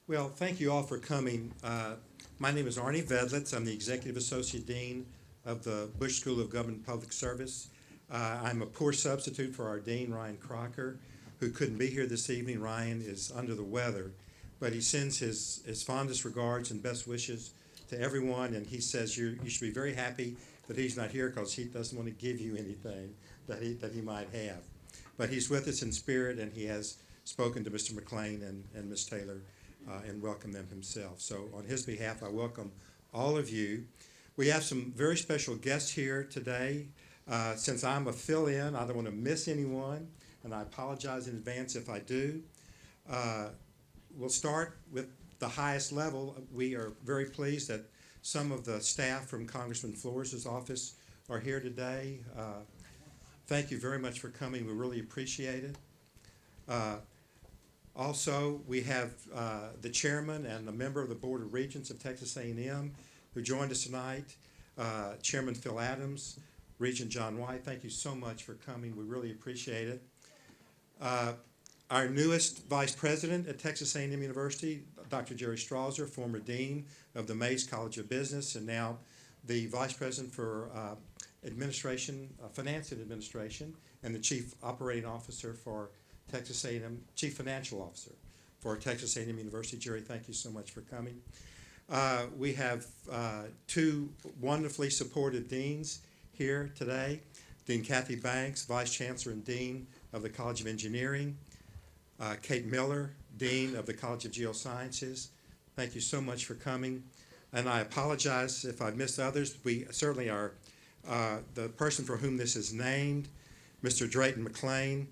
Well, thank you all for coming. My name is Arnie Vedlitz. I'm the Executive Associate Dean of the Bush School of Government and Public Service. I'm a poor substitute for our Dean, Ryan Crocker, who couldn't be here this evening. Ryan is under the weather, but he sends his fondest regards and best wishes to everyone, and he says you should be very happy that he's not here because he doesn't want to give you anything that he might have. But he's with us in spirit, and he has spoken to Mr. McLane and Ms. Taylor and welcome them himself. So on his behalf, I welcome all of you. We have some very special guests here today. Since I'm a fill-in, I don't want to miss anyone, and I apologize in advance if I do. We'll start with the highest level. We are very pleased that some of the staff from Congressman Flores' office are here today. Thank you very much for coming. We really appreciate it. Also, we have the chairman and a member of the Board of Regents of Texas A&M who joined us tonight, Chairman Phil Adams, Regent John White. Thank you so much for coming. We really appreciate it. Our newest vice president at Texas A&M University, Dr. Jerry Strawser, former dean of the Mays College of Business, and now the vice president for administration, finance and administration, and the chief operating officer for Texas A&M, Chief Financial Officer for Texas A&M University. Jerry, thank you so much for coming. We have two wonderfully supportive deans here today. Dean Kathy Banks, Vice Chancellor and Dean of the College of Engineering. Kate Miller, Dean of the College of Geosciences. Thank you so much for coming. And I apologize if I missed others. We certainly are the person for whom this is named, Mr. Drayton McLane.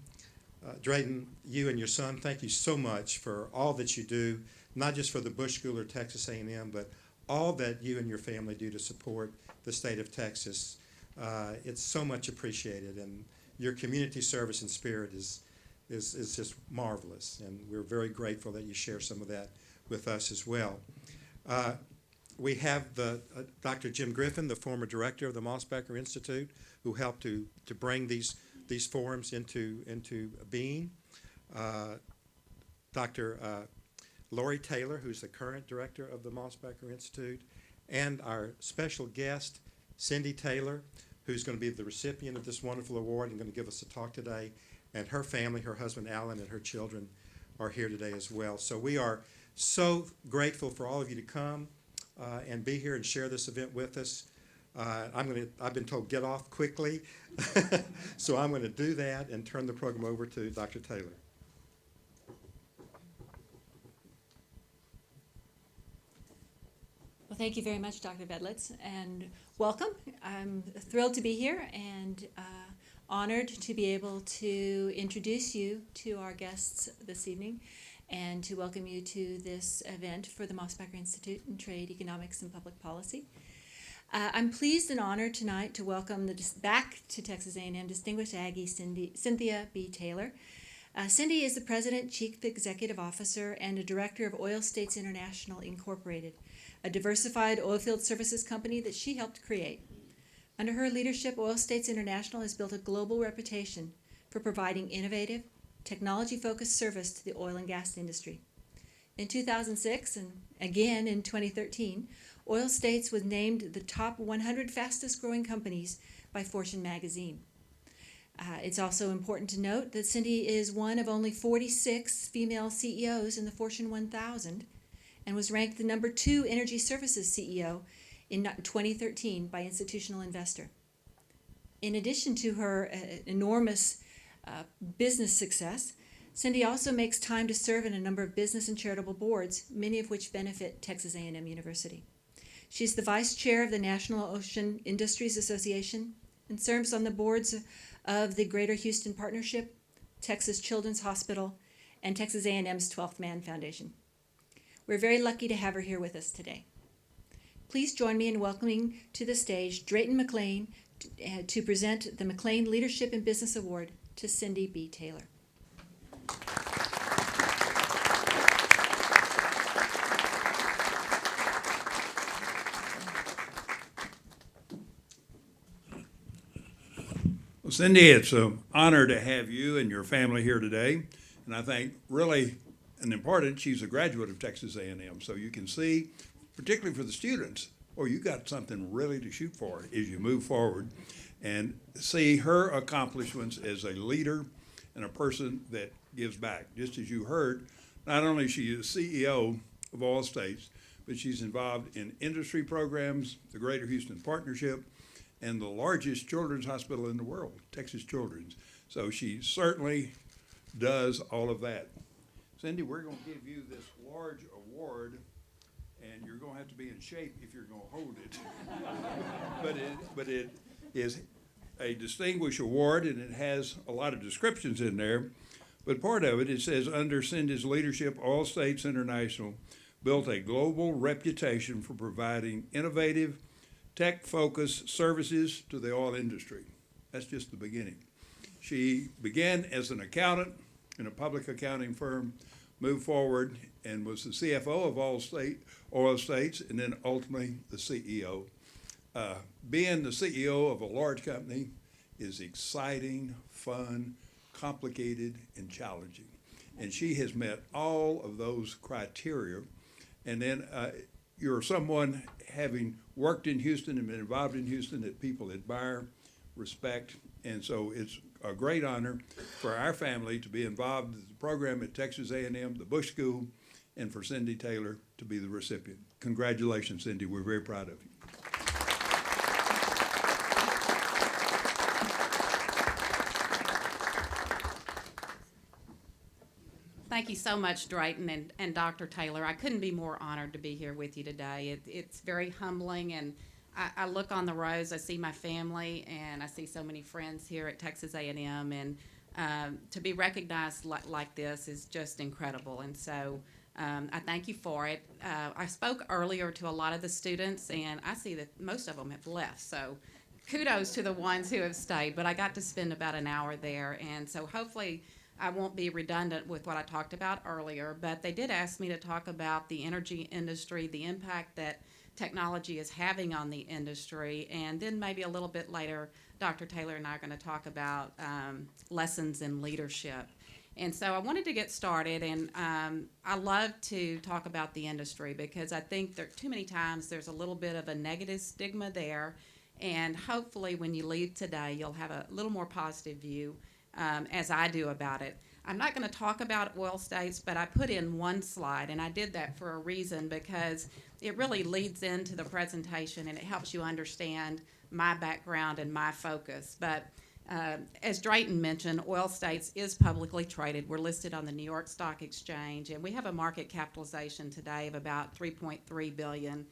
Drayton, you and your son, thank you so much for all that you do, not just for the Bush School or Texas A&M, but all that you and your family do to support the state of Texas. It's so much appreciated, and your community service and spirit is just marvelous, and we're very grateful that you share some of that with us as well. We have Dr. Jim Griffin, the former director of the Mosbacher Institute, who helped to bring these forums into being. Dr. Lori Taylor, who's the current director of the Mosbacher Institute, and our special guest, Cindy Taylor, who's going to be the recipient of this wonderful award and going to give us a talk today. And her family, her husband Alan, and her children are here today as well. So we are so grateful for all of you to come and be here and share this event with us. I've been told get off quickly, so I'm going to do that and turn the program over to Dr. Taylor. Well, thank you very much, Dr. Vedlitz, and welcome. I'm thrilled to be here and honored to be able to introduce you to our guests this evening and to welcome you to this event for the Mosbacher Institute in Trade, Economics, and Public Policy. I'm pleased and honored tonight to welcome back to Texas A&M distinguished Aggie Cynthia B. Taylor. Cindy is the President, Chief Executive Officer, and a Director of Oil States International Incorporated, a diversified oilfield services company that she helped create. Under her leadership, Oil States International has built a global reputation for providing innovative, technology-focused service to the oil and gas industry. In 2006 and again in 2013, Oil States was named the top 100 fastest-growing companies by Fortune magazine. It's also important to note that Cindy is one of only 46 female CEOs in the Fortune 1000 and was ranked the number 2 energy services CEO in 2013 by Institutional Investor. In addition to her enormous business success, Cindy also makes time to serve in a number of business and charitable boards, many of which benefit Texas A&M University. She's the vice chair of the National Ocean Industries Association and serves on the boards of the Greater Houston Partnership, Texas Children's Hospital, and Texas A&M's 12th Man Foundation. We're very lucky to have her here with us today. Please join me in welcoming to the stage Drayton McLane to present the McLane Leadership in Business Award to Cindy B. Taylor. Well, Cindy, it's an honor to have you and your family here today. And I think really and important, she's a graduate of Texas A&M. So you can see, particularly for the students, you got something really to shoot for as you move forward, and see her accomplishments as a leader and a person that gives back. Just as you heard, not only is she the CEO of Oil States, but she's involved in industry programs, the Greater Houston Partnership, and the largest children's hospital in the world, Texas Children's. So she certainly does all of that. Cindy, we're going to give you this large award, and you're going to have to be in shape if you're going to hold it. but it is a distinguished award, and it has a lot of descriptions in there. But part of it, it says, under Cindy's leadership, Oil States International built a global reputation for providing innovative, tech-focused services to the oil industry. That's just the beginning. She began as an accountant in a public accounting firm, moved forward, and was the CFO of Oil States, and then ultimately the CEO. Being the CEO of a large company is exciting, fun, complicated, and challenging. And she has met all of those criteria. And then you're someone having worked in Houston and been involved in Houston that people admire, respect, and so it's a great honor for our family to be involved in the program at Texas A&M, the Bush School, and for Cindy Taylor to be the recipient. Congratulations, Cindy. We're very proud of you. Thank you so much, Drayton and Dr. Taylor. I couldn't be more honored to be here with you today. It's very humbling, and I look on the rows, I see my family, and I see so many friends here at Texas A&M, and to be recognized like this is just incredible, and so I thank you for it. I spoke earlier to a lot of the students, and I see that most of them have left, so kudos to the ones who have stayed, but I got to spend about an hour there, and so hopefully I won't be redundant with what I talked about earlier, but they did ask me to talk about the energy industry, the impact that technology is having on the industry, and then maybe a little bit later, Dr. Taylor and I are going to talk about lessons in leadership. And so I wanted to get started, and I love to talk about the industry because I think that too many times there's a little bit of a negative stigma there, and hopefully when you leave today, you'll have a little more positive view as I do about it. I'm not going to talk about oil states, but I put in one slide, and I did that for a reason because it really leads into the presentation and it helps you understand my background and my focus. But as Drayton mentioned, Oil States is publicly traded. We're listed on the New York Stock Exchange, and we have a market capitalization today of about $3.3 billion.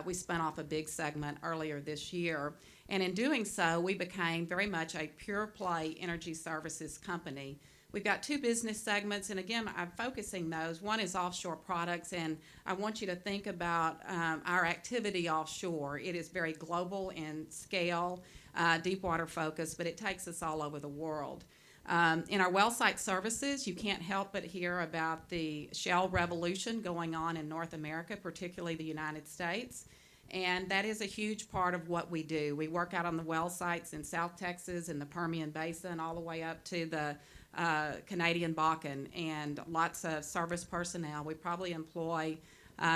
We spun off a big segment earlier this year. And in doing so, we became very much a pure play energy services company. We've got two business segments, and again, I'm focusing those. One is offshore products, and I want you to think about our activity offshore. It is very global in scale, deep water focus, but it takes us all over the world. In our well site services, you can't help but hear about the shale revolution going on in North America, particularly the United States. And that is a huge part of what we do. We work out on the well sites in South Texas and the Permian Basin all the way up to the Canadian Bakken, and lots of service personnel. We probably employ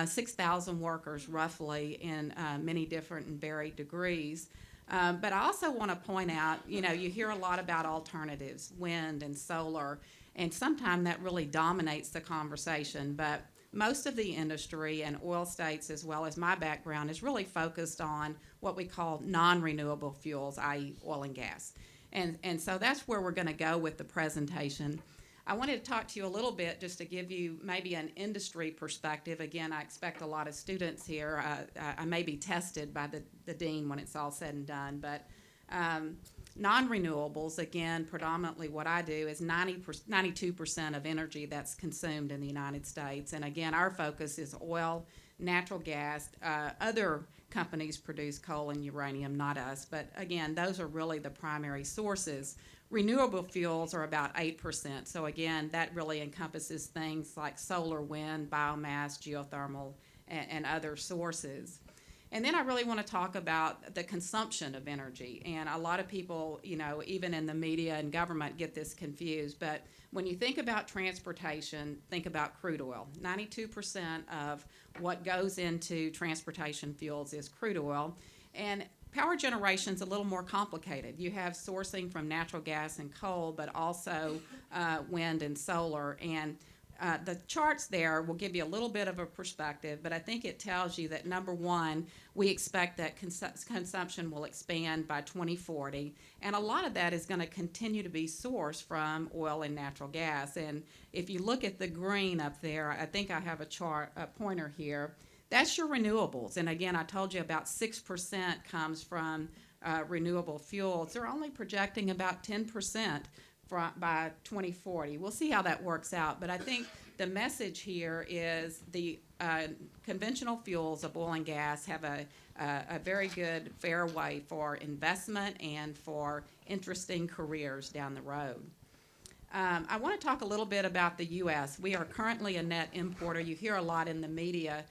6,000 workers roughly in many different and varied degrees. But I also want to point out, you hear a lot about alternatives, wind and solar, and sometimes that really dominates the conversation. But most of the industry and Oil States, as well as my background, is really focused on what we call non-renewable fuels, i.e. oil and gas. And so that's where we're going to go with the presentation. I wanted to talk to you a little bit just to give you maybe an industry perspective. Again, I expect a lot of students here. I may be tested by the dean when it's all said and done. But non-renewables, again, predominantly what I do is 92% of energy that's consumed in the United States. And again, our focus is oil, natural gas. Other companies produce coal and uranium, not us. But again, those are really the primary sources. Renewable fuels are about 8%. So again, that really encompasses things like solar, wind, biomass, geothermal, and other sources. And then I really want to talk about the consumption of energy. And a lot of people, even in the media and government, get this confused. But When you think about transportation, think about crude oil. 92% of what goes into transportation fuels is crude oil. And power generation's a little more complicated. You have sourcing from natural gas and coal, but also wind and solar. And the charts there will give you a little bit of a perspective, but I think it tells you that, number one, we expect that consumption will expand by 2040, and a lot of that is going to continue to be sourced from oil and natural gas. And if you look at the green up there, I think I have a pointer here. That's your renewables. And again, I told you about 6% comes from renewable fuels. They're only projecting about 10% by 2040. We'll see how that works out, but I think the message here is the conventional fuels of oil and gas have a very good fairway for investment and for interesting careers down the road. I want to talk a little bit about the U.S. We are currently a net importer. You hear a lot in the media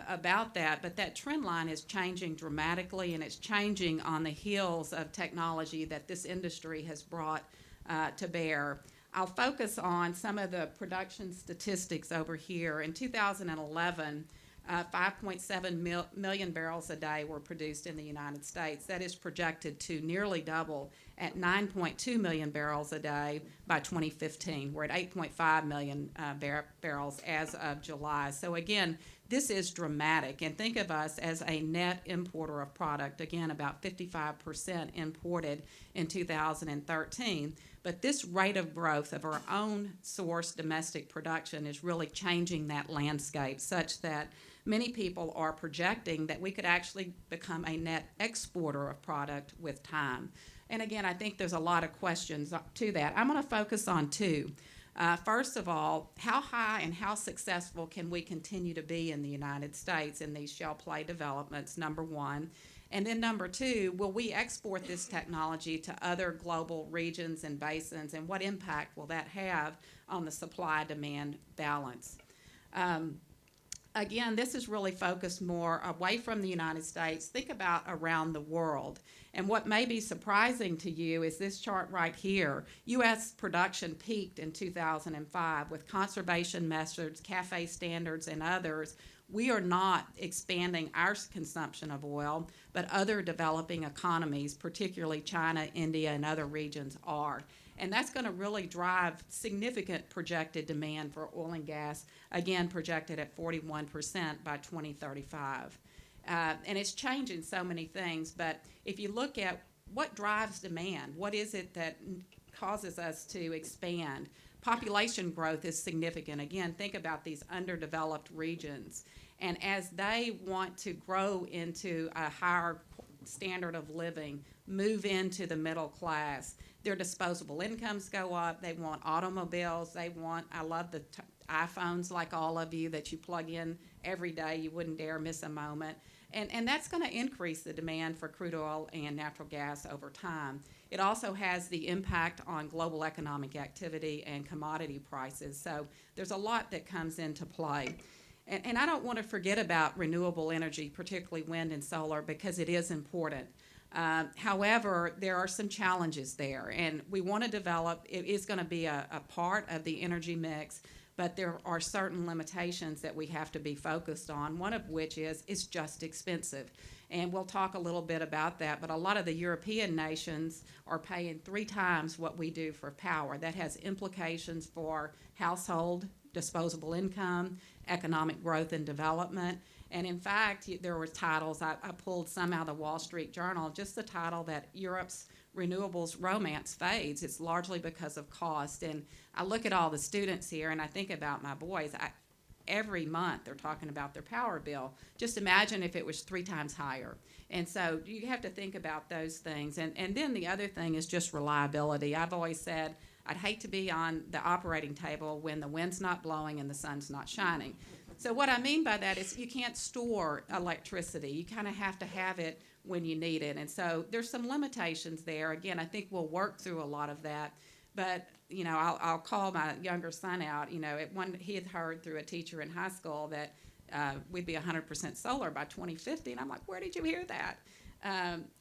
about that, but that trend line is changing dramatically, and it's changing on the heels of technology that this industry has brought to bear. I'll focus on some of the production statistics over here. In 2011, 5.7 million barrels a day were produced in the United States. That is projected to nearly double at 9.2 million barrels a day by 2015. We're at 8.5 million barrels as of July. So again, this is dramatic. And think of us as a net importer of product. Again, about 55% imported in 2013. But this rate of growth of our own source domestic production is really changing that landscape, such that many people are projecting that we could actually become a net exporter of product with time. And again, I think there's a lot of questions to that. I'm going to focus on two. First of all, how high and how successful can we continue to be in the United States in these shale play developments, number one. And then number two, will we export this technology to other global regions and basins, and what impact will that have on the supply-demand balance? Again, this is really focused more away from the United States. Think about around the world. And what may be surprising to you is this chart right here. U.S. production peaked in 2005 with conservation measures, CAFE standards, and others. We are not expanding our consumption of oil, but other developing economies, particularly China, India, and other regions are. And that's going to really drive significant projected demand for oil and gas, again projected at 41% by 2035. And it's changing so many things, but if you look at what drives demand, what is it that causes us to expand? Population growth is significant. Again, think about these underdeveloped regions. And as they want to grow into a higher standard of living, move into the middle class, their disposable incomes go up. They want automobiles. I love the iPhones like all of you that you plug in every day. You wouldn't dare miss a moment. And that's going to increase the demand for crude oil and natural gas over time. It also has the impact on global economic activity and commodity prices. So there's a lot that comes into play. And I don't want to forget about renewable energy, particularly wind and solar, because it is important. However, there are some challenges there, and we want to develop, it is going to be a part of the energy mix, but there are certain limitations that we have to be focused on, one of which is it's just expensive. And we'll talk a little bit about that, but a lot of the European nations are paying 3 times what we do for power. That has implications for household disposable income, economic growth and development. And in fact, there were titles, I pulled some out of the Wall Street Journal, just the title that Europe's renewables romance fades. It's largely because of cost. And I look at all the students here and I think about my boys. Every month they're talking about their power bill. Just imagine if it was 3 times higher. And so you have to think about those things. And then the other thing is just reliability. I've always said I'd hate to be on the operating table when the wind's not blowing and the sun's not shining. So what I mean by that is you can't store electricity. You kind of have to have it when you need it. And so there's some limitations there. Again, I think we'll work through a lot of that. But, you know, I'll call my younger son out. You know, he had heard through a teacher in high school that we'd be 100% solar by 2050. And I'm like, where did you hear that?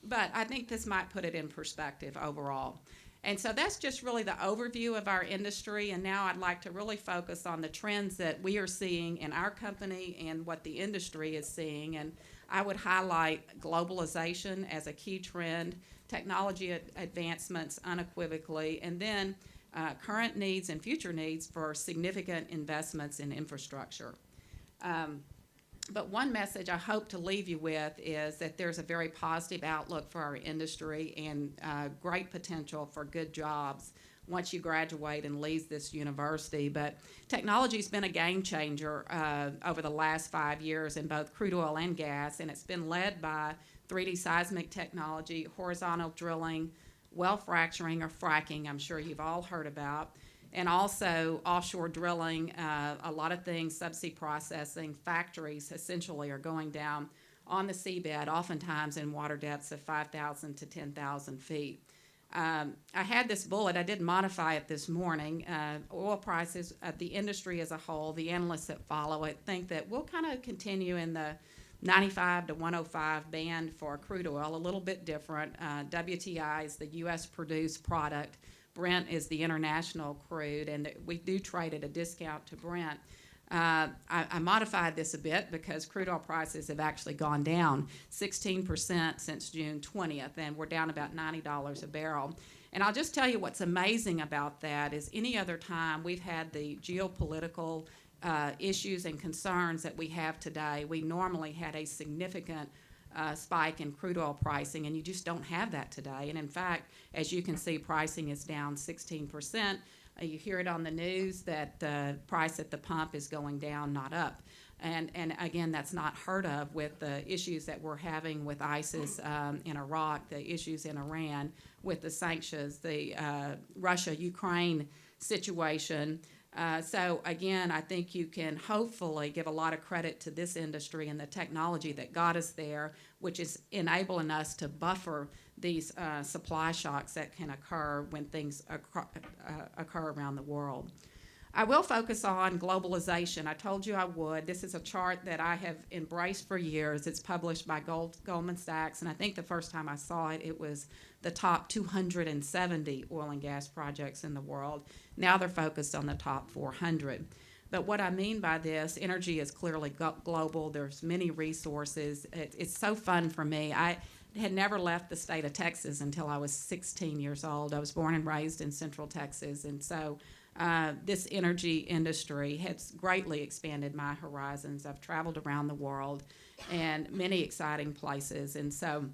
But I think this might put it in perspective overall. And so that's just really the overview of our industry. And now I'd like to really focus on the trends that we are seeing in our company and what the industry is seeing. And I would highlight globalization as a key trend, technology advancements unequivocally, and then current needs and future needs for significant investments in infrastructure. But one message I hope to leave you with is that there's a very positive outlook for our industry and great potential for good jobs once you graduate and leave this university. But technology's been a game changer over the last 5 years in both crude oil and gas, and it's been led by 3D seismic technology, horizontal drilling, well fracturing or fracking, I'm sure you've all heard about, and also offshore drilling, a lot of things, subsea processing, factories essentially are going down on the seabed, oftentimes in water depths of 5,000 to 10,000 feet. I had this bullet, I did modify it this morning. Oil prices, the industry as a whole, the analysts that follow it, think that we'll kind of continue in the 95 to 105 band for crude oil, a little bit different. WTI is the U.S. produced product. Brent is the international crude, and we do trade at a discount to Brent. I modified this a bit because crude oil prices have actually gone down 16% since June 20th, and we're down about $90 a barrel. And I'll just tell you what's amazing about that is any other time we've had the geopolitical issues and concerns that we have today, we normally had a significant spike in crude oil pricing, and you just don't have that today. And in fact, as you can see, pricing is down 16%. You hear it on the news that the price at the pump is going down, not up. And again, that's not heard of with the issues that we're having with ISIS in Iraq, the issues in Iran with the sanctions, the Russia-Ukraine situation. So again, I think you can hopefully give a lot of credit to this industry and the technology that got us there, which is enabling us to buffer these supply shocks that can occur when things occur around the world. I will focus on globalization. I told you I would. This is a chart that I have embraced for years. It's published by Goldman Sachs, and I think the first time I saw it, it was the top 270 oil and gas projects in the world. Now they're focused on the top 400. But what I mean by this, energy is clearly global. There's many resources. It's so fun for me. I had never left the state of Texas until I was 16 years old. I was born and raised in Central Texas, and so this energy industry has greatly expanded my horizons. I've traveled around the world and many exciting places, and so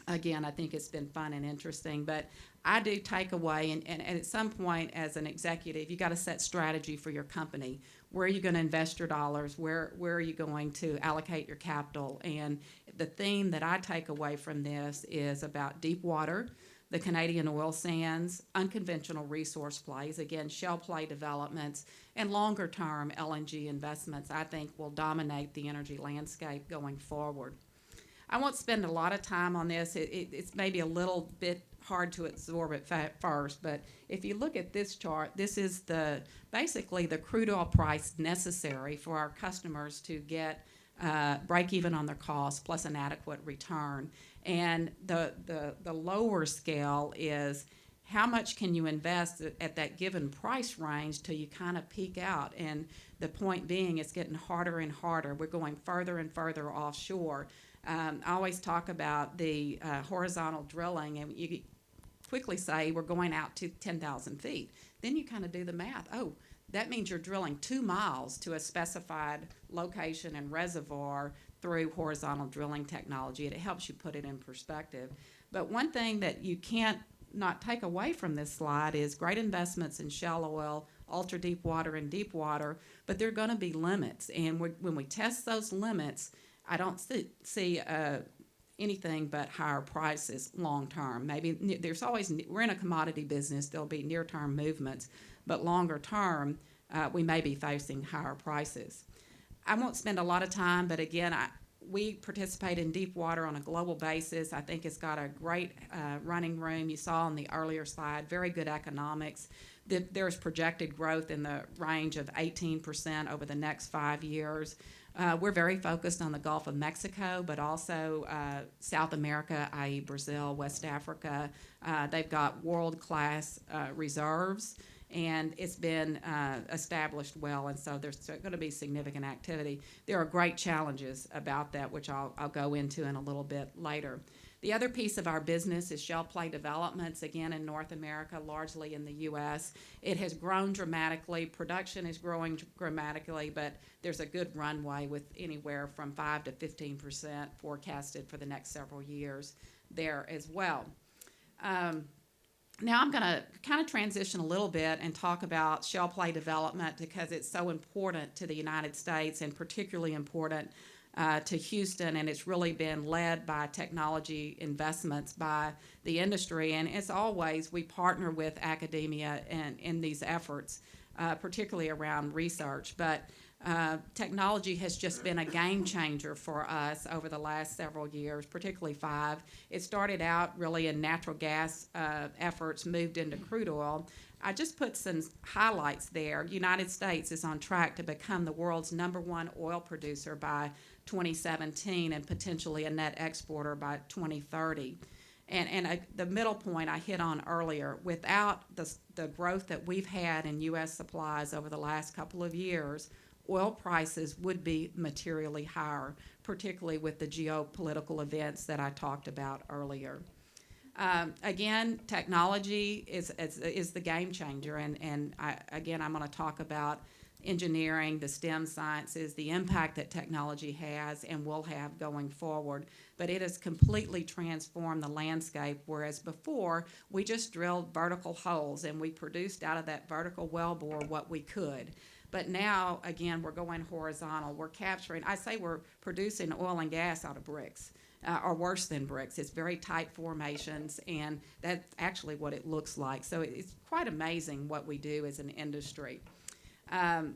again, I think it's been fun and interesting. But I do take away, and at some point as an executive, you got to set strategy for your company. Where are you going to invest your dollars? Where are you going to allocate your capital? And the theme that I take away from this is about deep water, the Canadian oil sands, unconventional resource plays, again, shale play developments, and longer-term LNG investments, I think, will dominate the energy landscape going forward. I won't spend a lot of time on this. It's maybe a little bit hard to absorb at first, but if you look at this chart, this is basically the crude oil price necessary for our customers to get break even on their costs plus an adequate return. And the lower scale is how much can you invest at that given price range till you kind of peak out. And the point being, it's getting harder and harder. We're going further and further offshore. I always talk about the horizontal drilling, and you quickly say we're going out to 10,000 feet. Then you kind of do the math. Oh, that means you're drilling 2 miles to a specified location and reservoir through horizontal drilling technology, and it helps you put it in perspective. But one thing that you can't not take away from this slide is great investments in shallow oil, ultra deep water, and deep water, but there are going to be limits. And when we test those limits, I don't see anything but higher prices long term. Maybe there's always, we're in a commodity business, there'll be near term movements, but longer term, we may be facing higher prices. I won't spend a lot of time, but again, we participate in deep water on a global basis. I think it's got a great running room. You saw on the earlier slide, very good economics. There's projected growth in the range of 18% over the next 5 years. We're very focused on the Gulf of Mexico, but also South America, i.e. Brazil, West Africa. They've got world-class reserves, and it's been established well, and so there's going to be significant activity. There are great challenges about that, which I'll go into in a little bit later. The other piece of our business is shale play developments, again in North America, largely in the U.S. It has grown dramatically. Production is growing dramatically, but there's a good runway with anywhere from 5 to 15% forecasted for the next several years there as well. Now I'm going to kind of transition a little bit and talk about shale play development because it's so important to the United States and particularly important to Houston, and it's really been led by technology investments by the industry. And as always, we partner with academia in these efforts, particularly around research. But technology has just been a game changer for us over the last several years, particularly 5. It started out really in natural gas efforts, moved into crude oil. I just put some highlights there. United States is on track to become the world's #1 oil producer by 2017 and potentially a net exporter by 2030. And the middle point I hit on earlier, without the growth that we've had in U.S. supplies over the last couple of years, oil prices would be materially higher, particularly with the geopolitical events that I talked about earlier. Again, technology is the game changer, and I'm going to talk about engineering, the STEM sciences, the impact that technology has and will have going forward. But it has completely transformed the landscape, whereas before we just drilled vertical holes and we produced out of that vertical wellbore what we could. But now, again, we're going horizontal. We're capturing, I say we're producing oil and gas out of bricks. Or worse than bricks. It's very tight formations, and that's actually what it looks like. So it's quite amazing what we do as an industry. I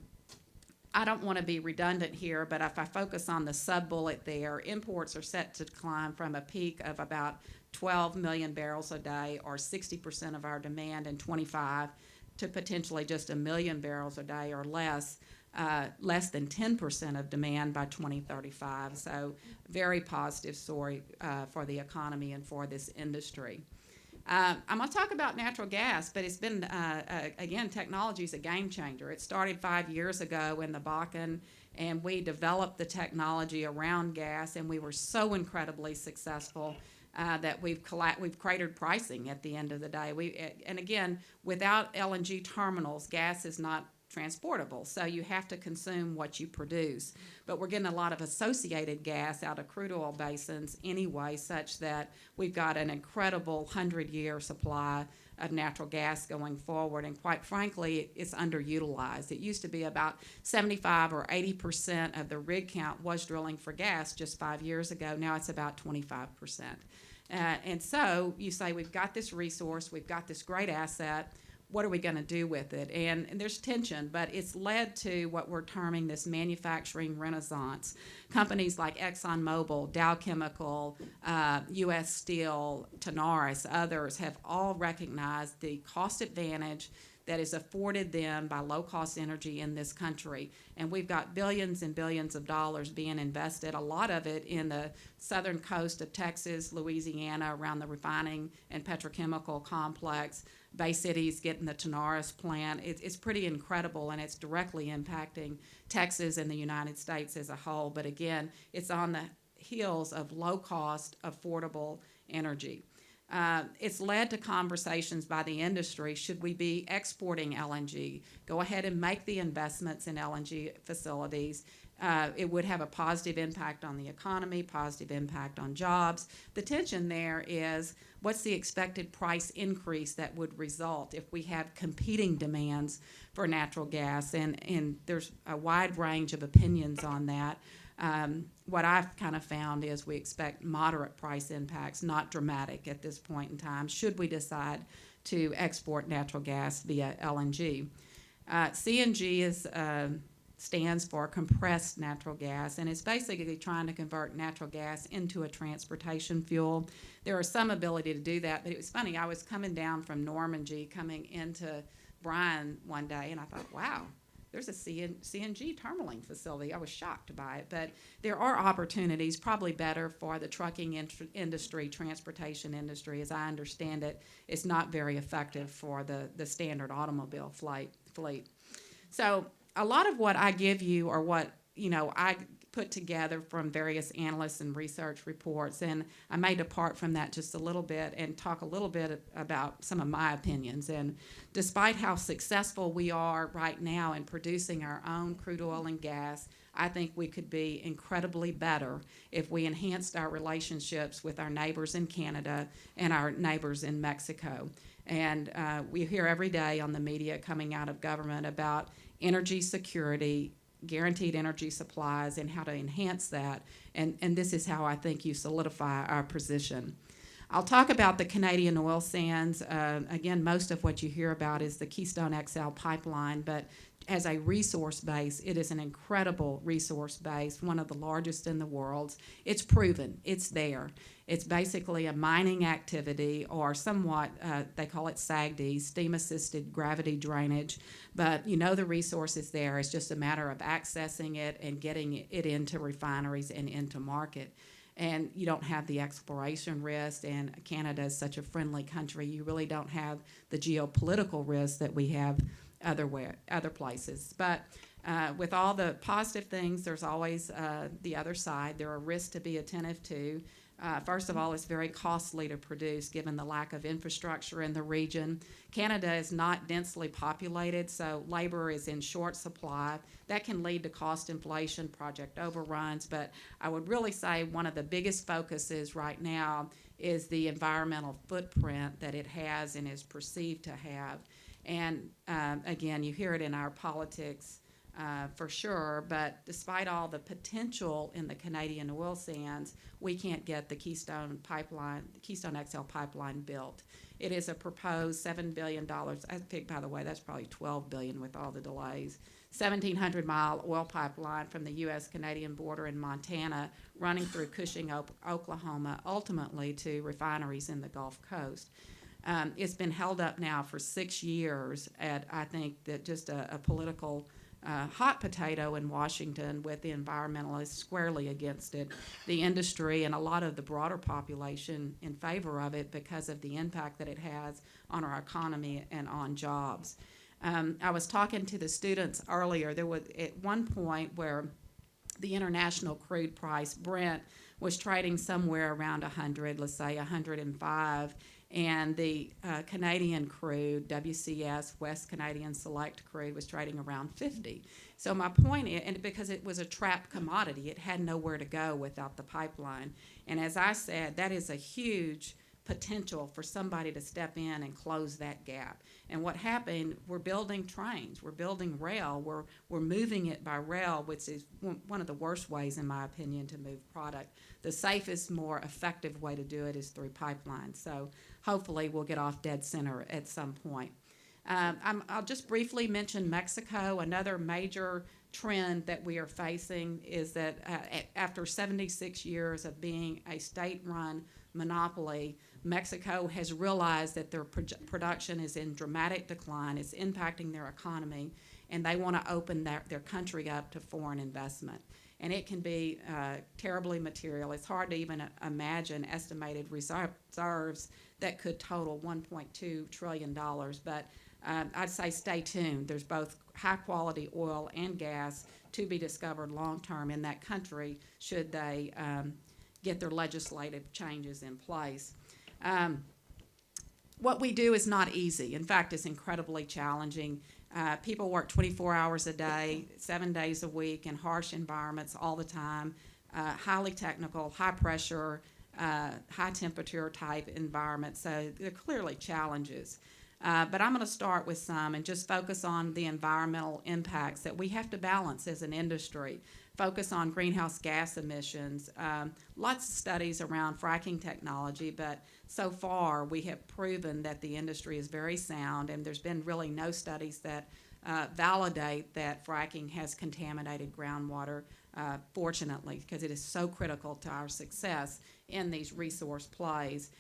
don't want to be redundant here, but if I focus on the sub-bullet there, imports are set to decline from a peak of about 12 million barrels a day, or 60% of our demand in 25, to potentially just 1 million barrels a day or less than 10% of demand by 2035. So very positive story for the economy and for this industry. I'm going to talk about natural gas, but it's been, again, technology is a game changer. It started 5 years ago in the Bakken, and we developed the technology around gas, and we were so incredibly successful that we've cratered pricing at the end of the day. And again, without LNG terminals, gas is not transportable, so you have to consume what you produce. But we're getting a lot of associated gas out of crude oil basins anyway, such that we've got an incredible 100-year supply of natural gas going forward, and quite frankly, it's underutilized. It used to be about 75 or 80% of the rig count was drilling for gas just 5 years ago. Now it's about 25%. And so you say, we've got this resource, we've got this great asset, what are we going to do with it? And there's tension, but it's led to what we're terming this manufacturing renaissance. Companies like ExxonMobil, Dow Chemical, U.S. Steel, Tenaris, others have all recognized the cost advantage that is afforded them by low-cost energy in this country. And we've got billions and billions of dollars being invested, a lot of it in the southern coast of Texas, Louisiana, around the refining and petrochemical complex. Bay City's getting the Tenaris plant. It's pretty incredible, and it's directly impacting Texas and the United States as a whole. But again, it's on the heels of low-cost, affordable energy. It's led to conversations by the industry. Should we be exporting LNG? Go ahead and make the investments in LNG facilities. It would have a positive impact on the economy, positive impact on jobs. The tension there is, what's the expected price increase that would result if we have competing demands for natural gas? And there's a wide range of opinions on that. What I've kind of found is we expect moderate price impacts, not dramatic at this point in time, should we decide to export natural gas via LNG. CNG is stands for compressed natural gas, and it's basically trying to convert natural gas into a transportation fuel. There are some ability to do that, but it was funny. I was coming down from Normandy, coming into Bryan one day, and I thought, wow, there's a CNG terminaling facility. I was shocked by it, but there are opportunities, probably better for the trucking industry, transportation industry. As I understand it, it's not very effective for the standard automobile fleet. So a lot of what I give you are what, I put together from various analysts and research reports, and I may depart from that just a little bit and talk a little bit about some of my opinions. And despite how successful we are right now in producing our own crude oil and gas, I think we could be incredibly better if we enhanced our relationships with our neighbors in Canada and our neighbors in Mexico. And we hear every day on the media coming out of government about energy security, guaranteed energy supplies, and how to enhance that. And this is how I think you solidify our position. I'll talk about the Canadian oil sands. Again, most of what you hear about is the Keystone XL pipeline, but as a resource base, it is an incredible resource base, one of the largest in the world. It's proven. It's there. It's basically a mining activity, or somewhat, they call it SAGD, steam-assisted gravity drainage. But the resource is there. It's just a matter of accessing it and getting it into refineries and into market. And you don't have the exploration risk, and Canada is such a friendly country. You really don't have the geopolitical risk that we have other places. But with all the positive things, there's always the other side. There are risks to be attentive to. First of all, it's very costly to produce given the lack of infrastructure in the region. Canada is not densely populated, so labor is in short supply. That can lead to cost inflation, project overruns, but I would really say one of the biggest focuses right now is the environmental footprint that it has and is perceived to have. And again, you hear it in our politics for sure, but despite all the potential in the Canadian oil sands, we can't get the Keystone XL pipeline built. It is a proposed $7 billion, I think, by the way, that's probably $12 billion with all the delays, 1,700-mile oil pipeline from the U.S.-Canadian border in Montana running through Cushing, Oklahoma, ultimately to refineries in the Gulf Coast. It's been held up now for 6 years at, I think, that just a political hot potato in Washington, with the environmentalists squarely against it, the industry and a lot of the broader population in favor of it because of the impact that it has on our economy and on jobs. I was talking to the students earlier. There was at one point where the international crude price, Brent, was trading somewhere around 100, let's say 105, and the Canadian crude, WCS, West Canadian Select crude, was trading around 50. So my point is, and because it was a trapped commodity, it had nowhere to go without the pipeline. And as I said, that is a huge potential for somebody to step in and close that gap. And what happened, we're building trains, we're building rail, we're moving it by rail, which is one of the worst ways, in my opinion, to move product. The safest, more effective way to do it is through pipelines. So hopefully we'll get off dead center at some point. I'll just briefly mention Mexico. Another major trend that we are facing is that after 76 years of being a state-run monopoly, Mexico has realized that their production is in dramatic decline. It's impacting their economy, and they want to open their country up to foreign investment. And it can be terribly material. It's hard to even imagine estimated reserves that could total $1.2 trillion. But I'd say stay tuned. There's both high-quality oil and gas to be discovered long-term in that country should they get their legislative changes in place. What we do is not easy. In fact, it's incredibly challenging. People work 24 hours a day, 7 days a week in harsh environments all the time, highly technical, high pressure, high temperature type environments. So there are clearly challenges. But I'm going to start with some and just focus on the environmental impacts that we have to balance as an industry. Focus on greenhouse gas emissions. Lots of studies around fracking technology, but so far we have proven that the industry is very sound, and there's been really no studies that validate that fracking has contaminated groundwater, fortunately, because it is so critical to our success in these resource plays.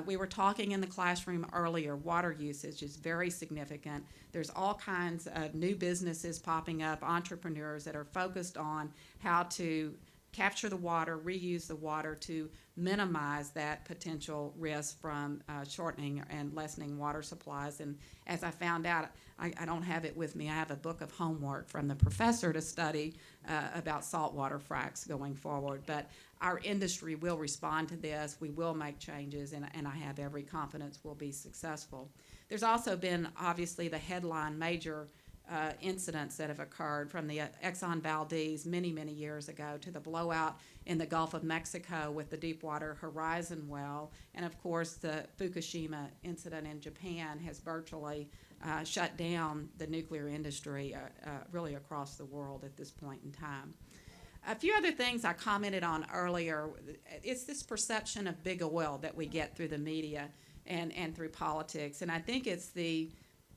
We were talking in the classroom earlier, water usage is very significant. There's all kinds of new businesses popping up, entrepreneurs that are focused on how to capture the water, reuse the water to minimize that potential risk from shortening and lessening water supplies. And as I found out, I don't have it with me, I have a book of homework from the professor to study about saltwater fracs going forward. But our industry will respond to this, we will make changes, and I have every confidence we'll be successful. There's also been, obviously, the headline major incidents that have occurred, from the Exxon Valdez many, many years ago to the blowout in the Gulf of Mexico with the Deepwater Horizon well, and of course the Fukushima incident in Japan has virtually shut down the nuclear industry really across the world at this point in time. A few other things I commented on earlier, it's this perception of big oil that we get through the media and through politics, and I think it's the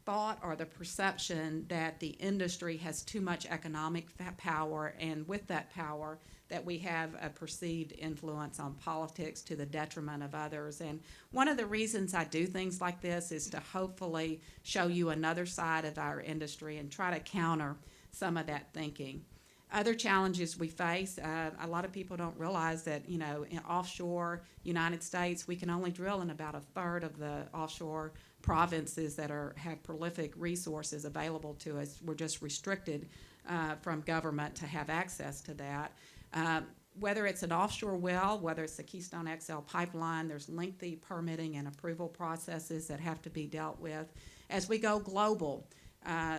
thought or the perception that the industry has too much economic power, and with that power that we have a perceived influence on politics to the detriment of others. And one of the reasons I do things like this is to hopefully show you another side of our industry and try to counter some of that thinking. Other challenges we face, a lot of people don't realize that, in offshore United States, we can only drill in about a third of the offshore provinces that have prolific resources available to us. We're just restricted from government to have access to that. Whether it's an offshore well, whether it's the Keystone XL pipeline, there's lengthy permitting and approval processes that have to be dealt with. As we go global,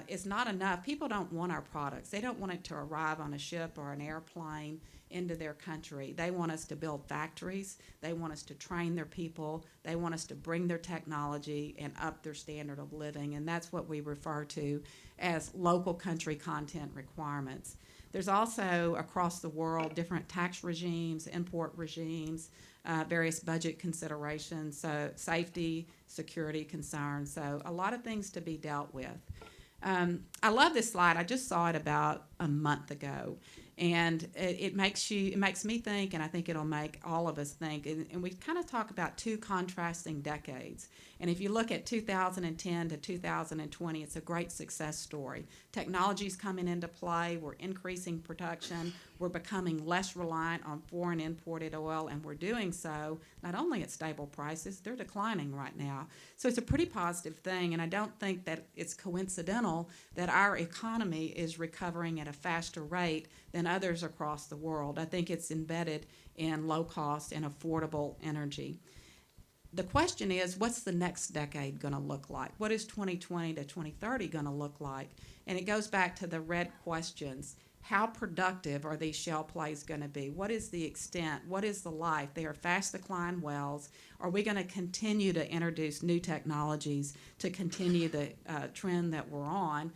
it's not enough. People don't want our products. They don't want it to arrive on a ship or an airplane into their country. They want us to build factories. They want us to train their people. They want us to bring their technology and up their standard of living, and that's what we refer to as local country content requirements. There's also, across the world, different tax regimes, import regimes, various budget considerations, so safety, security concerns, so a lot of things to be dealt with. I love this slide. I just saw it about a month ago, and it makes me think, and I think it'll make all of us think. And we kind of talk about two contrasting decades. And if you look at 2010 to 2020, it's a great success story. Technology's coming into play. We're increasing production. We're becoming less reliant on foreign imported oil, and we're doing so not only at stable prices, they're declining right now. So it's a pretty positive thing, and I don't think that it's coincidental that our economy is recovering at a faster rate than others across the world. I think it's embedded in low cost and affordable energy. The question is, what's the next decade going to look like? What is 2020 to 2030 going to look like? And it goes back to the red questions. How productive are these shale plays going to be? What is the extent? What is the life? They are fast decline wells. Are we going to continue to introduce new technologies to continue the trend that we're on?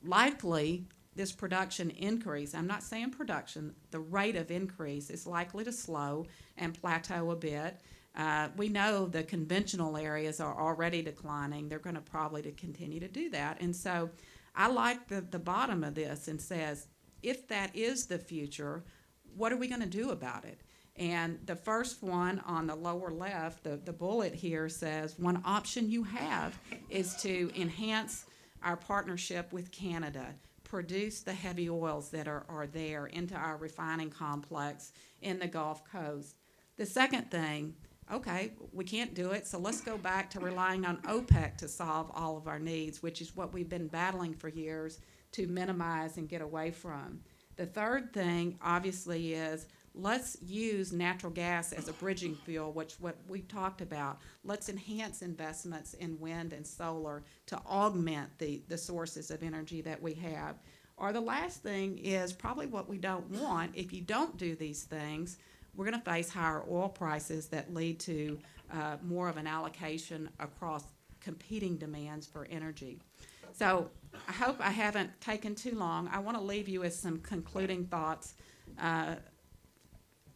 Likely, this production increase, I'm not saying production, the rate of increase is likely to slow and plateau a bit. We know the conventional areas are already declining. They're going to probably continue to do that. And so I like the bottom of this and says, if that is the future, what are we going to do about it? And the first one on the lower left, the bullet here says, one option you have is to enhance our partnership with Canada, produce the heavy oils that are there into our refining complex in the Gulf Coast. The second thing, okay, we can't do it, so let's go back to relying on OPEC to solve all of our needs, which is what we've been battling for years to minimize and get away from. The third thing, obviously, is let's use natural gas as a bridging fuel, which what we talked about. Let's enhance investments in wind and solar to augment the sources of energy that we have. Or the last thing is probably what we don't want. If you don't do these things, we're going to face higher oil prices that lead to more of an allocation across competing demands for energy. So I hope I haven't taken too long. I want to leave you with some concluding thoughts,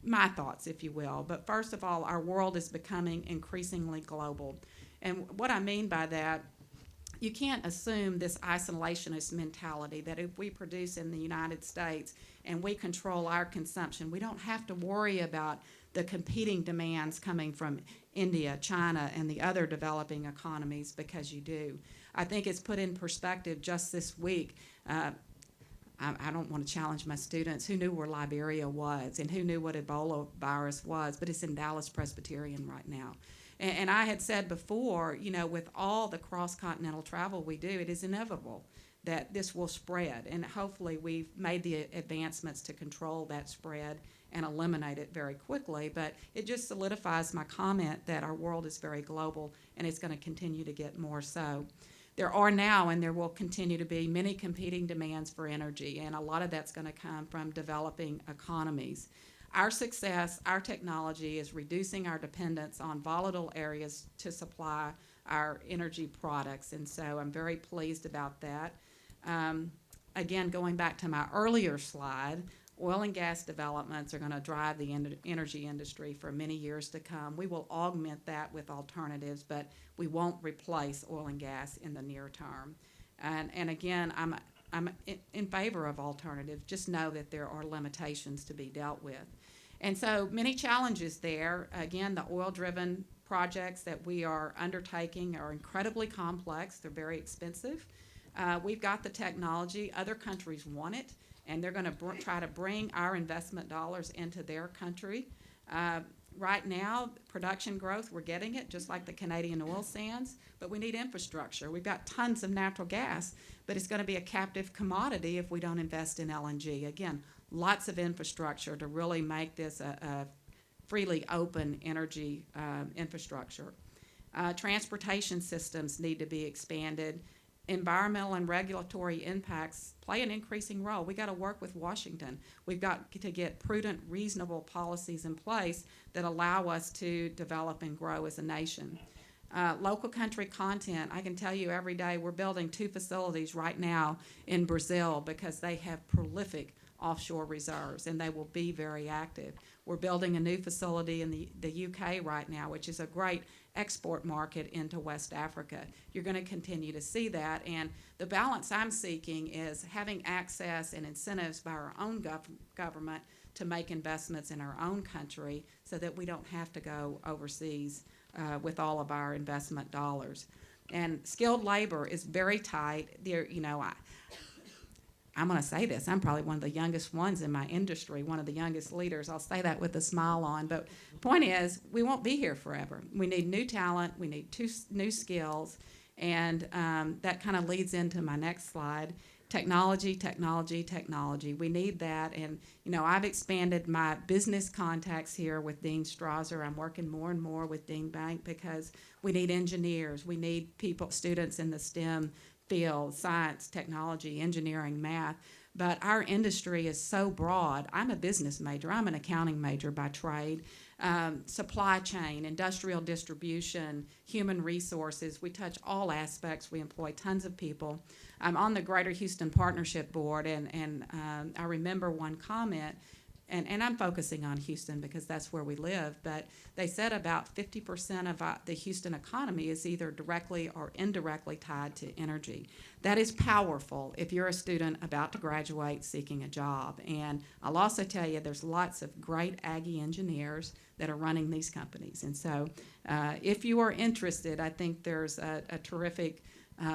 my thoughts, if you will. But first of all, our world is becoming increasingly global. And what I mean by that you can't assume this isolationist mentality that if we produce in the United States and we control our consumption, we don't have to worry about the competing demands coming from India, China, and the other developing economies, because you do. I think it's put in perspective just this week. I don't want to challenge my students. Who knew where Liberia was and who knew what Ebola virus was? But it's in Dallas Presbyterian right now. And I had said before, you know, with all the cross-continental travel we do, it is inevitable that this will spread. And hopefully we've made the advancements to control that spread and eliminate it very quickly. But it just solidifies my comment that our world is very global and it's going to continue to get more so. There are now and there will continue to be many competing demands for energy, and a lot of that's going to come from developing economies. Our success, our technology is reducing our dependence on volatile areas to supply our energy products, and so I'm very pleased about that. Again, going back to my earlier slide, oil and gas developments are going to drive the energy industry for many years to come. We will augment that with alternatives, but we won't replace oil and gas in the near term. And again, I'm in favor of alternatives. Just know that there are limitations to be dealt with. And so many challenges there. Again, the oil-driven projects that we are undertaking are incredibly complex. They're very expensive. We've got the technology. Other countries want it, and they're going to try to bring our investment dollars into their country. Right now, production growth, we're getting it, just like the Canadian oil sands, but we need infrastructure. We've got tons of natural gas, but it's going to be a captive commodity if we don't invest in LNG. Again, lots of infrastructure to really make this a freely open energy infrastructure. Transportation systems need to be expanded. Environmental and regulatory impacts play an increasing role. We got to work with Washington. We've got to get prudent, reasonable policies in place that allow us to develop and grow as a nation. Local country content, I can tell you every day we're building 2 facilities right now in Brazil because they have prolific offshore reserves and they will be very active. We're building a new facility in the UK right now, which is a great export market into West Africa. You're going to continue to see that, and the balance I'm seeking is having access and incentives by our own government to make investments in our own country so that we don't have to go overseas with all of our investment dollars. And skilled labor is very tight. There, you know, I'm going to say this, I'm probably one of the youngest ones in my industry, one of the youngest leaders. I'll say that with a smile on. But the point is, we won't be here forever. We need new talent. We need new skills. And that kind of leads into my next slide. Technology, technology, technology. We need that. And, you know, I've expanded my business contacts here with Dean Strasser. I'm working more and more with Dean Bank because we need engineers. We need students in the STEM field, science, technology, engineering, math, but our industry is so broad. I'm a business major. I'm an accounting major by trade. Supply chain, industrial distribution, human resources. We touch all aspects. We employ tons of people. I'm on the Greater Houston Partnership Board, and I remember one comment, and I'm focusing on Houston because that's where we live, but they said about 50% of the Houston economy is either directly or indirectly tied to energy. That is powerful if you're a student about to graduate seeking a job. And I'll also tell you there's lots of great Aggie engineers that are running these companies. And so if you are interested, I think there's a terrific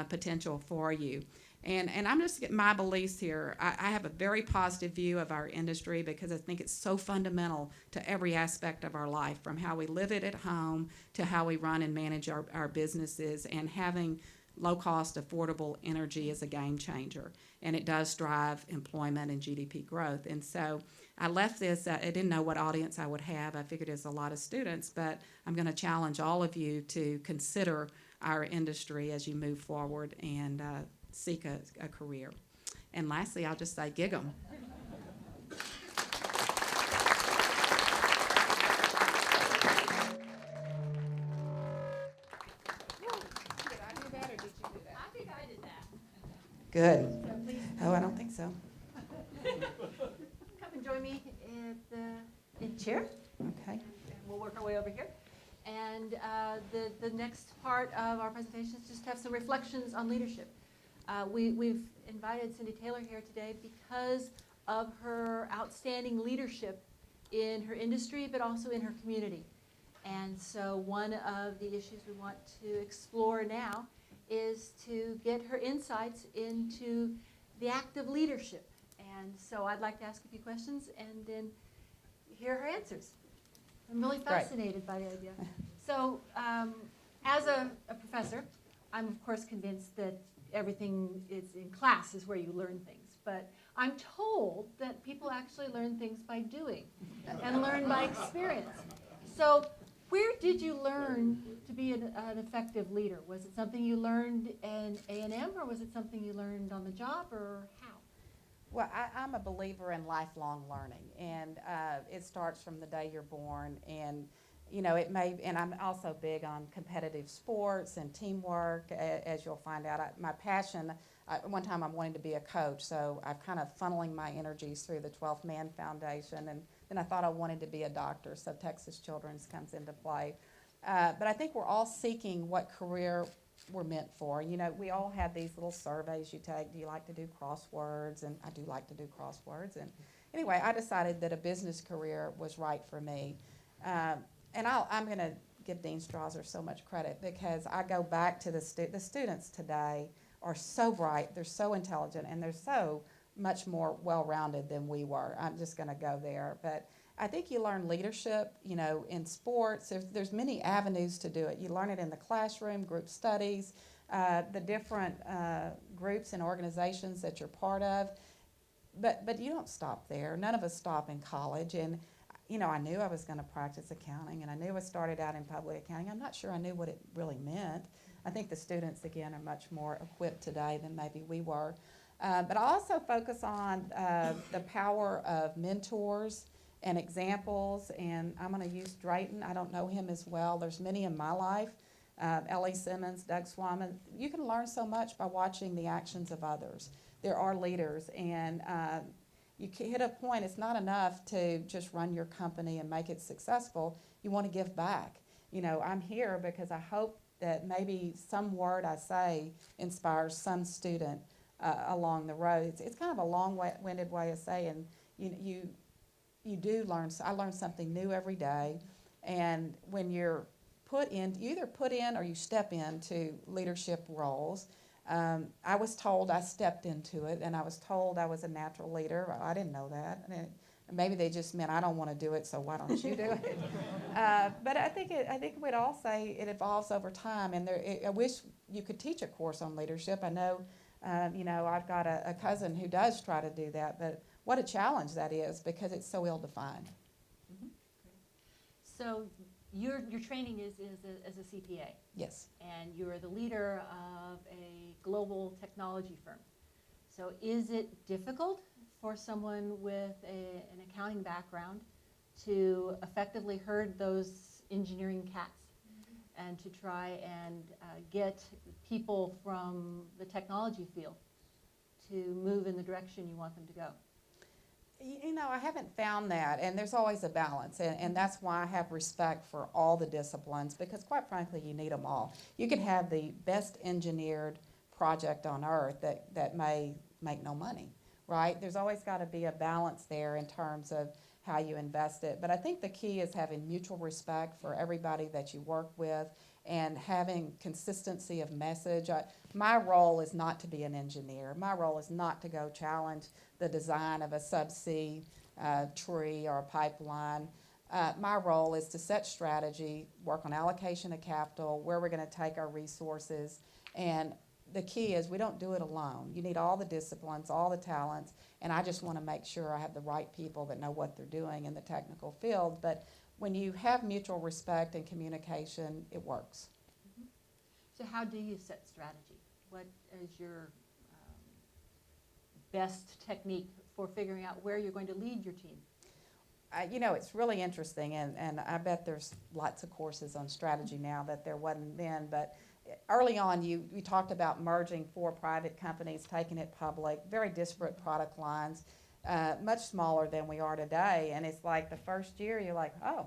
potential for you. And I'm just getting my beliefs here. I have a very positive view of our industry because I think it's so fundamental to every aspect of our life, from how we live it at home to how we run and manage our businesses, and having low-cost, affordable energy is a game changer. And it does drive employment and GDP growth. And so I left this, I didn't know what audience I would have. I figured it's a lot of students, but I'm going to challenge all of you to consider our industry as you move forward and seek a career. And lastly, I'll just say, gig 'em. Good. Oh, I don't think so. Come and join me in the chair. Okay. And we'll work our way over here. And the next part of our presentation is just to have some reflections on leadership. We've invited Cindy Taylor here today because of her outstanding leadership in her industry, but also in her community. And so one of the issues we want to explore now is to get her insights into the act of leadership. And so I'd like to ask a few questions and then hear her answers. I'm really fascinated by the idea. So as a professor, I'm of course convinced that everything is in class is where you learn things. But I'm told that people actually learn things by doing and learn by experience. So where did you learn to be an effective leader? Was it something you learned in A&M, or was it something you learned on the job, or how? Well, I'm a believer in lifelong learning, and it starts from the day you're born. And it may. And I'm also big on competitive sports and teamwork, as you'll find out. My passion. One time, I'm wanting to be a coach, so I'm kind of funneling my energies through the 12th Man Foundation, and then I thought I wanted to be a doctor, so Texas Children's comes into play. But I think we're all seeking what career we're meant for. We all have these little surveys you take. Do you like to do crosswords? And I do like to do crosswords. And anyway, I decided that a business career was right for me. And I'm going to give Dean Strasser so much credit, because I go back to the students today are so bright, they're so intelligent, and they're so much more well-rounded than we were. I'm just going to go there. But I think you learn leadership, in sports. There's many avenues to do it. You learn it in the classroom, group studies, the different groups and organizations that you're part of. But you don't stop there. None of us stop in college. And, I knew I was going to practice accounting, and I knew I started out in public accounting. I'm not sure I knew what it really meant. I think the students, again, are much more equipped today than maybe we were. But I also focus on the power of mentors and examples, and I'm going to use Drayton. I don't know him as well. There's many in my life, Ellie Simmons, Doug Swaman. You can learn so much by watching the actions of others. There are leaders, and you hit a point, it's not enough to just run your company and make it successful. You want to give back. I'm here because I hope that maybe some word I say inspires some student along the road. It's kind of a long-winded way of saying you do learn. I learn something new every day, and when you're you either put in or you step into leadership roles. I was told I stepped into it, and I was told I was a natural leader. I didn't know that. Maybe they just meant I don't want to do it, so why don't you do it? But I think we'd all say it evolves over time, and I wish you could teach a course on leadership. I know, I've got a cousin who does try to do that, but what a challenge that is, because it's so ill-defined. Mm-hmm. So your training is as a CPA. Yes. And you're the leader of a global technology firm. So is it difficult for someone with an accounting background to effectively herd those engineering cats and to try and get people from the technology field to move in the direction you want them to go? I haven't found that, and there's always a balance, and that's why I have respect for all the disciplines, because quite frankly, you need them all. You can have the best engineered project on earth that may make no money, right? There's always got to be a balance there in terms of how you invest it. But I think the key is having mutual respect for everybody that you work with and having consistency of message. My role is not to be an engineer. My role is not to go challenge the design of a subsea tree or a pipeline. My role is to set strategy, work on allocation of capital, where we're going to take our resources, and the key is we don't do it alone. You need all the disciplines, all the talents, and I just want to make sure I have the right people that know what they're doing in the technical field. But when you have mutual respect and communication, it works. Mm-hmm. So how do you set strategy? What is your best technique for figuring out where you're going to lead your team? It's really interesting, and I bet there's lots of courses on strategy now that there wasn't then, but early on you talked about merging 4 private companies, taking it public, very disparate product lines, much smaller than we are today, and it's like the first year you're like, oh,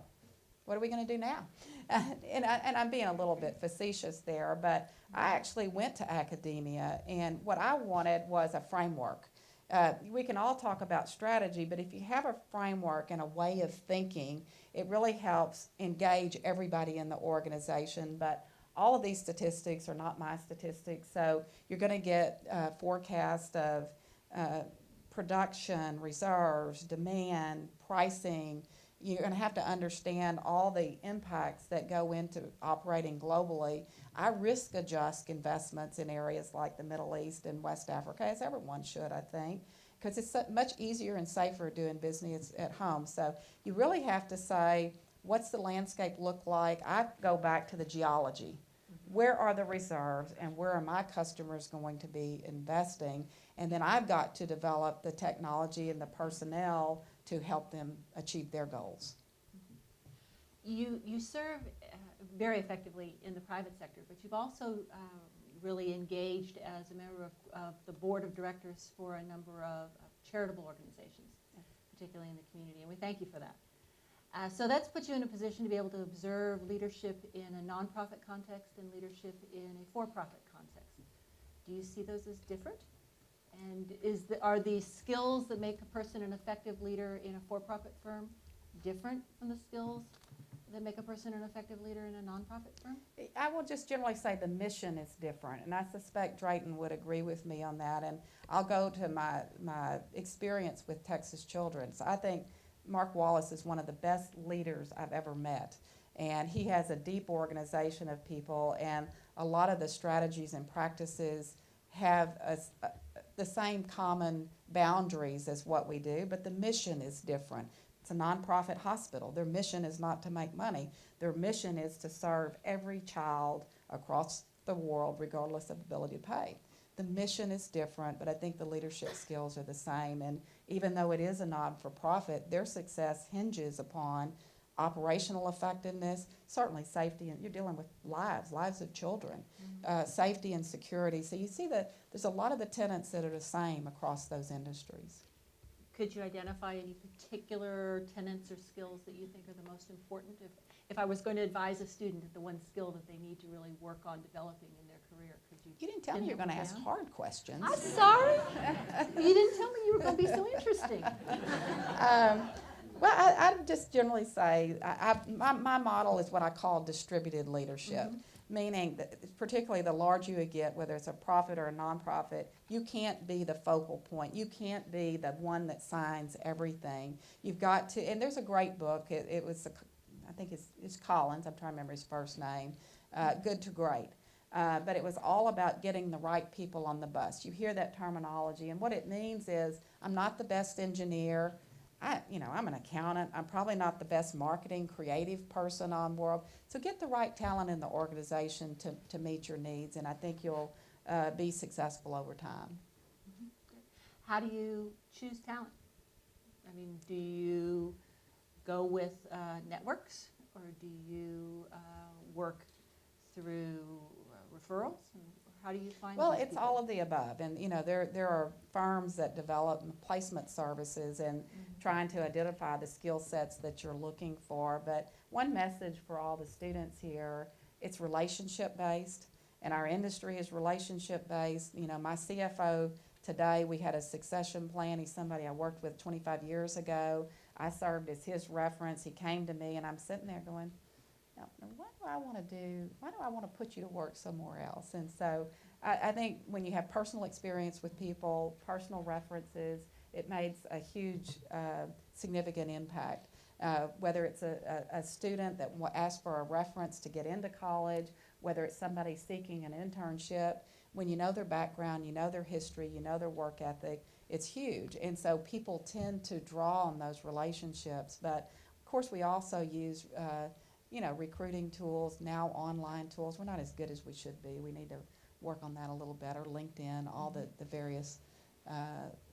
what are we going to do now? And I'm being a little bit facetious there, but I actually went to academia, and what I wanted was a framework. We can all talk about strategy, but if you have a framework and a way of thinking, it really helps engage everybody in the organization. But all of these statistics are not my statistics, so you're going to get a forecast of production, reserves, demand, pricing. You're going to have to understand all the impacts that go into operating globally. I risk adjust investments in areas like the Middle East and West Africa, as everyone should, I think, because it's much easier and safer doing business at home. So you really have to say, what's the landscape look like? I go back to the geology. Where are the reserves, and where are my customers going to be investing? And then I've got to develop the technology and the personnel to help them achieve their goals. You serve very effectively in the private sector, but you've also really engaged as a member of the board of directors for a number of charitable organizations, particularly in the community, and we thank you for that. So that's put you in a position to be able to observe leadership in a nonprofit context and leadership in a for-profit context. Do you see those as different? And are the skills that make a person an effective leader in a for-profit firm different from the skills that make a person an effective leader in a nonprofit firm? I will just generally say the mission is different, and I suspect Drayton would agree with me on that. And I'll go to my experience with Texas Children. So I think Mark Wallace is one of the best leaders I've ever met, and he has a deep organization of people, and a lot of the strategies and practices have the same common boundaries as what we do, but the mission is different. It's a nonprofit hospital. Their mission is not to make money. Their mission is to serve every child across the world, regardless of ability to pay. The mission is different, but I think the leadership skills are the same. And even though it is a non-for-profit, their success hinges upon operational effectiveness, certainly safety, and you're dealing with lives of children, safety and security. So you see that there's a lot of the tenets that are the same across those industries. Could you identify any particular tenets or skills that you think are the most important? If I was going to advise a student the one skill that they need to really work on developing in their career, could you? You didn't tell me you were going to ask hard questions. I'm sorry. You didn't tell me you were going to be so interesting. Well, I just generally say my model is what I call distributed leadership, meaning that particularly the larger you get, whether it's a profit or a nonprofit, you can't be the focal point. You can't be the one that signs everything. You've got to, and there's a great book. It was, I think it's Collins. I'm trying to remember his first name. Good to Great. But it was all about getting the right people on the bus. You hear that terminology, and what it means is I'm not the best engineer. I'm an accountant. I'm probably not the best marketing, creative person on world. So get the right talent in the organization to meet your needs, and I think you'll be successful over time. How do you choose talent? I mean, do you go with networks, or do you work through referrals? How do you find? Well, these it's people? all of the above, and there are firms that develop placement services and trying to identify the skill sets that you're looking for. But one message for all the students here: it's relationship based, and our industry is relationship based. My CFO today, we had a succession plan. He's somebody I worked with 25 years ago. I served as his reference. He came to me, and I'm sitting there going, now, what do I want to do? Why do I want to put you to work somewhere else? And so I think when you have personal experience with people, personal references, it makes a huge, significant impact. Whether it's a student that asks for a reference to get into college, whether it's somebody seeking an internship, when you know their background, you know their history, you know their work ethic, it's huge. And so people tend to draw on those relationships. But, of course, we also use recruiting tools, now online tools. We're not as good as we should be. We need to work on that a little better. LinkedIn, all the various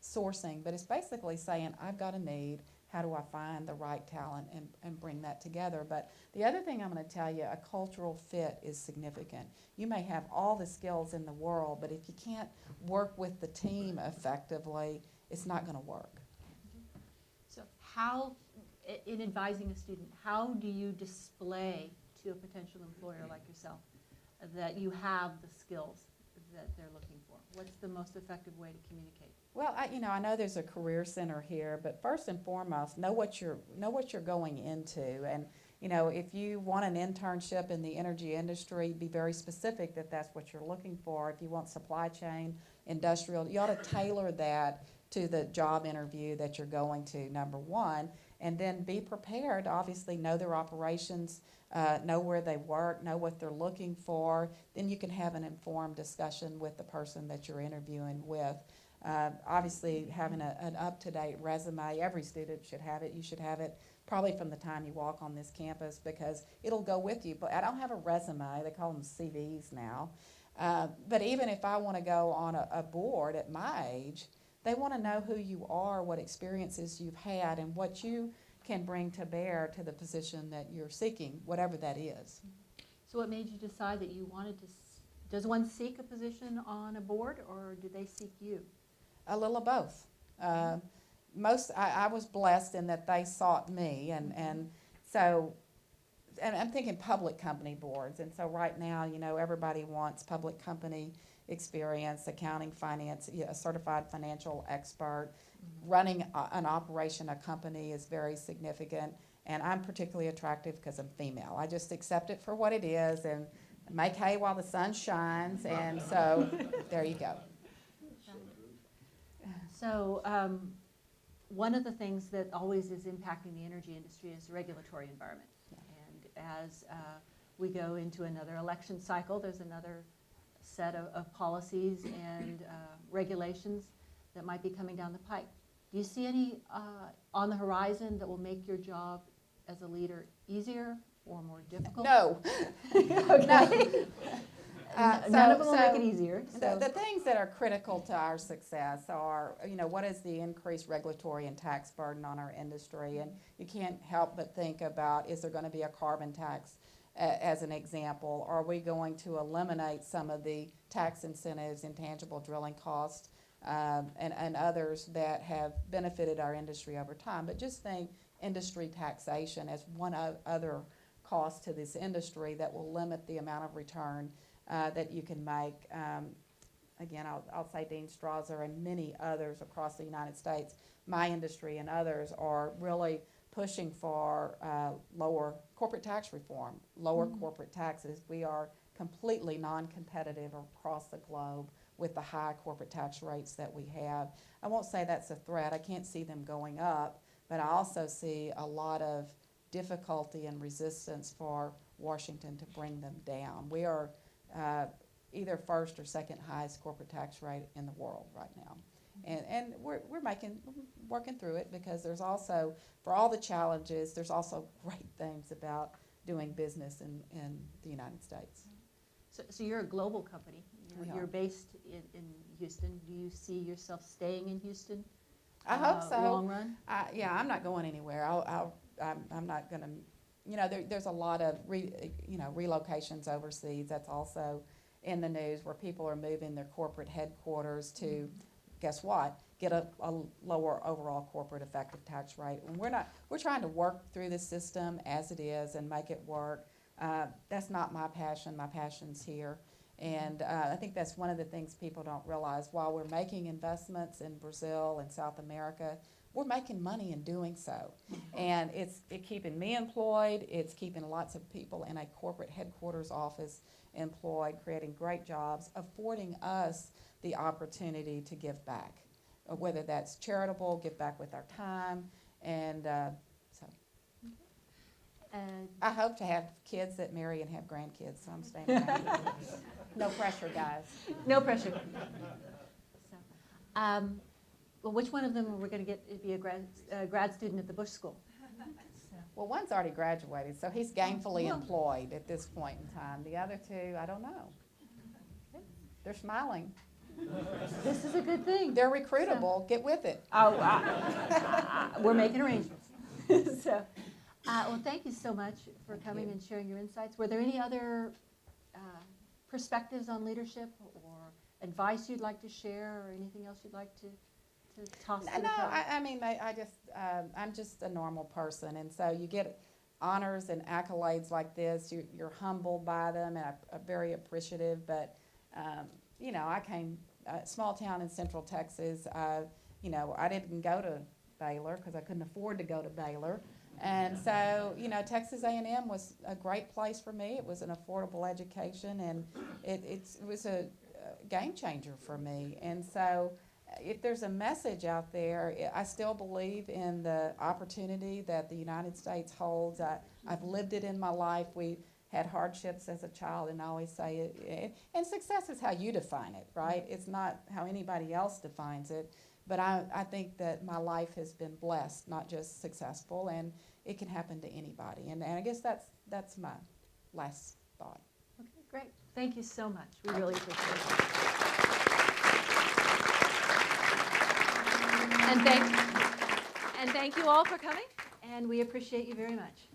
sourcing. But it's basically saying, I've got a need. How do I find the right talent and bring that together? But the other thing I'm going to tell you, a cultural fit is significant. You may have all the skills in the world, but if you can't work with the team effectively, it's not going to work. So how, in advising a student, how do you display to a potential employer like yourself that you have the skills that they're looking for? What's the most effective way to communicate? Well, I know there's a career center here, but first and foremost, know what you're going into. And, if you want an internship in the energy industry, be very specific that that's what you're looking for. If you want supply chain, industrial, you ought to tailor that to the job interview that you're going to, number one. And then be prepared, obviously know their operations, know where they work, know what they're looking for. Then you can have an informed discussion with the person that you're interviewing with. Obviously, having an up-to-date resume, every student should have it. You should have it probably from the time you walk on this campus because it'll go with you. But I don't have a resume. They call them CVs now. But even if I want to go on a board at my age, they want to know who you are, what experiences you've had, and what you can bring to bear to the position that you're seeking, whatever that is. So what made you decide that you wanted to, does one seek a position on a board, or do they seek you? A little of both. I was blessed in that they sought me, and so, and I'm thinking public company boards, and so right now, everybody wants public company experience, accounting, finance, a certified financial expert. Running an operation, a company is very significant, and I'm particularly attractive because I'm female. I just accept it for what it is and make hay while the sun shines, and so there you go. So one of the things that always is impacting the energy industry is the regulatory environment. And as we go into another election cycle, there's another set of policies and regulations that might be coming down the pike. Do you see any on the horizon that will make your job as a leader easier or more difficult? No. Okay. None of them will make it easier. The things that are critical to our success are, what is the increased regulatory and tax burden on our industry? And you can't help but think about, is there going to be a carbon tax as an example? Are we going to eliminate some of the tax incentives, intangible drilling costs, and others that have benefited our industry over time? But just think industry taxation as one other cost to this industry that will limit the amount of return that you can make. Again, I'll say Dean Strasser and many others across the United States, my industry and others are really pushing for lower corporate tax reform, lower corporate taxes. We are completely non-competitive across the globe with the high corporate tax rates that we have. I won't say that's a threat. I can't see them going up, but I also see a lot of difficulty and resistance for Washington to bring them down. We are either first or second highest corporate tax rate in the world right now. And we're working through it because there's also, for all the challenges, there's also great things about doing business in the United States. So you're a global company. You're based in Houston. Do you see yourself staying in Houston? I hope so. Long run? Yeah, I'm not going anywhere. I'm not going to, there's a lot of, relocations overseas. That's also in the news where people are moving their corporate headquarters to, guess what, get a lower overall corporate effective tax rate. And we're trying to work through the system as it is and make it work. That's not my passion. My passion's here. And I think that's one of the things people don't realize. While we're making investments in Brazil and South America, we're making money in doing so. And it's keeping me employed. It's keeping lots of people in a corporate headquarters office employed, creating great jobs, affording us the opportunity to give back, whether that's charitable, give back with our time. And so I hope to have kids that marry and have grandkids, so I'm staying around. No pressure, guys. No pressure. So, well, which one of them are we going to get to be a grad student at the Bush School? Well, one's already graduated, so he's gainfully employed at this point in time. The other two, I don't know. They're smiling. This is a good thing. They're recruitable. Get with it. Oh, we're making arrangements. So, well, thank you so much for coming and sharing your insights. Were there any other perspectives on leadership or advice you'd like to share or anything else you'd like to to toss to the No, crowd? I mean, I just, I'm just a normal person, and so you get honors and accolades like this, you're humbled by them, and I'm very appreciative, but, you know, I came, small town in central Texas, you know, I didn't go to Baylor, because I couldn't afford to go to Baylor, and so, you know, Texas A&M was a great place for me. It was an affordable education, and it was a game changer for me, and so, if there's a message out there, I still believe in the opportunity that the United States holds. I've lived it in my life. We had hardships as a child, and I always say it. And success is how you define it, right? It's not how anybody else defines it. But I think that my life has been blessed, not just successful, and it can happen to anybody. And I guess that's my last thought. Okay, great. Thank you so much. We really appreciate it. And thank you all for coming, and we appreciate you very much.